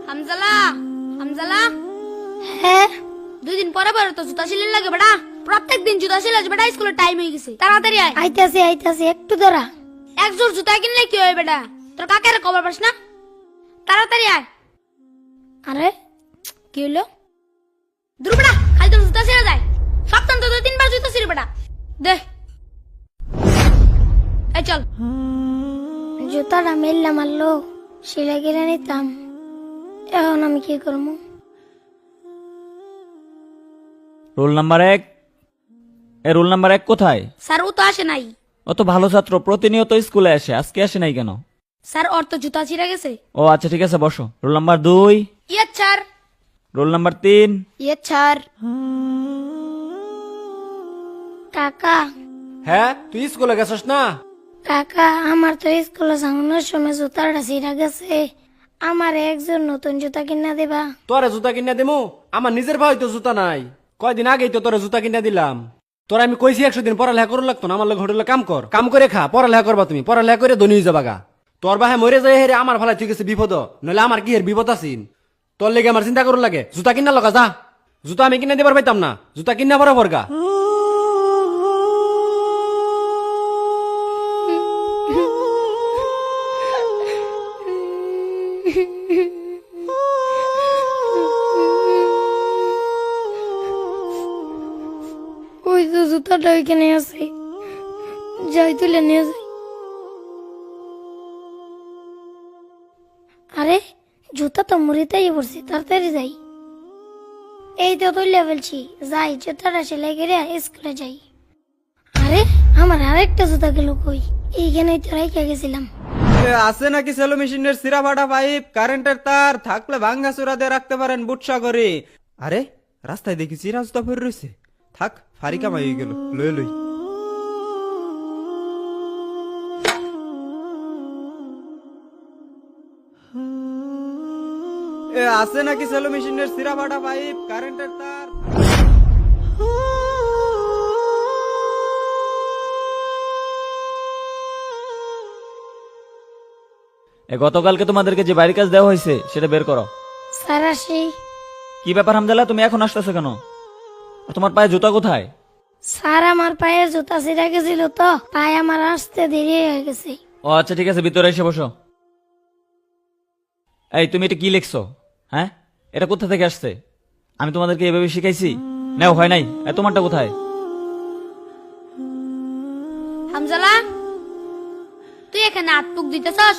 হামজালা হামজালা হ্যাঁ 2 দিন পরে পরে তো জুতা সিলাই লাগে বেটা। প্রত্যেক দিন জুতা সিলাই বেটা, স্কুলের টাইম হয়ে গেছে, তাড়াতাড়ি আয়। আইতাছি একটু দাঁড়া। এক জোর জুতা কিনলে কি হয় বেটা? তোর কাকের খবর পাস না? তাড়াতাড়ি আয়। আরে কি হলো? দূর বেটা, খালি তোর জুতা ছিঁড়ে যায়। সপ্তাহে তো 2-3 বার জুতা ছিঁড়ে বেটা। দে এই চল। জুতাটা মেললা মারলো, সেলাই কিনে নিতাম। এখন আমি কি করবো? Roll number 1। রোল নাম্বার 1 কোথায়? স্যার ও তো আসে নাই। ও তো ভালো ছাত্র, প্রতিনিয়ত স্কুলে আসে, আজকে আসে নাই কেন? স্যার ওর তো জুতা ছিঁড়ে গেছে। ও আচ্ছা ঠিক আছে, বসো। Roll number 2। ইয়ে স্যার। Roll number 3। ইয়ে স্যার। কাকা হ্যাঁ, তুই স্কুলে গেছস না? কাকা, আমার তো স্কুলে যাওয়ানোর সময় জুতাটা ছিঁড়া গেছে। আমার একজন নতুন জুতা কিনা দেবা? তোরে জুতা কিনা দিমু? আমার নিজের ভাই তো জুতা নাই। কয়দিন আগেই তো তোরে জুতা কিনা দিলাম। তোরা আমি কইছি 100 দিন পড়ালেখা করু লাগতো না, আমার লোক হোটেলে কাম করে খা, পড়ালেখা করবা তুমি, পড়ালেখা করে ধনী হয়ে যাবা গা। তোর বাহে মরে যায় হেরে আমার ভালাই ঠিক আছে বিপদ, নইলে আমার কি হের বিপদ আছিন? তোর লেগে আমার চিন্তা করু লাগে। জুতা কিনা লগা যা, জুতা আমি কিনা দিবার পাইতাম না, জুতা কিনা বরাবর গা। ওই তো জুতাটা ওইখানে আছে, যাই তুলে নিয়ে যাই। আরে জুতা তো মুড়িতেই পড়ছি, তাড়াতাড়ি যাই। এই তো তুলে ফেলছি, যাই জুতাটা সেলাই করে স্কুলে যাই। আরে আমার আরেকটা জুতা গেল কই? এইখানেই তো রেখে গেছিলাম। আছে নাকি সেলো মেশিনের সিরা ফাটা পাইপ, কারেন্টের তার থাকলে ভাঙ্গা চূড়া দিয়ে রাখতে পারেন বুটসা করে। আরে রাস্তায় দেখি চিরা জুতা পরে রয়েছে, থাক ফারি কামাই হয়ে গেল, লই লই। আছে নাকি সেলো মেশিনের সিরা ফাটা পাইপ, কারেন্টের তার। গতকালকে তোমাদেরকে যে বাড়ির কাজ দেওয়া হয়েছে সেটা বের করো। স্যার আসি। কি ব্যাপার হামজালা, তুমি এখন আসতেছো কেন? আর তোমার পায়ে জুতা কোথায়? স্যার আমার পায়ের জুতা ছিঁড়া গেছিল তো, পায়ে আমার আসতে দেরি হয়ে গেছে। ও আচ্ছা ঠিক আছে, ভিতরে এসে বসো। এই তুমি এটা কি লিখছো? হ্যাঁ, এটা কোথা থেকে আসছে? আমি তোমাদেরকে এভাবে শিখাইছি? নাও হয় নাই। তোমারটা কোথায়? হামজালা তুই এখানে আটপুক দিতেছস?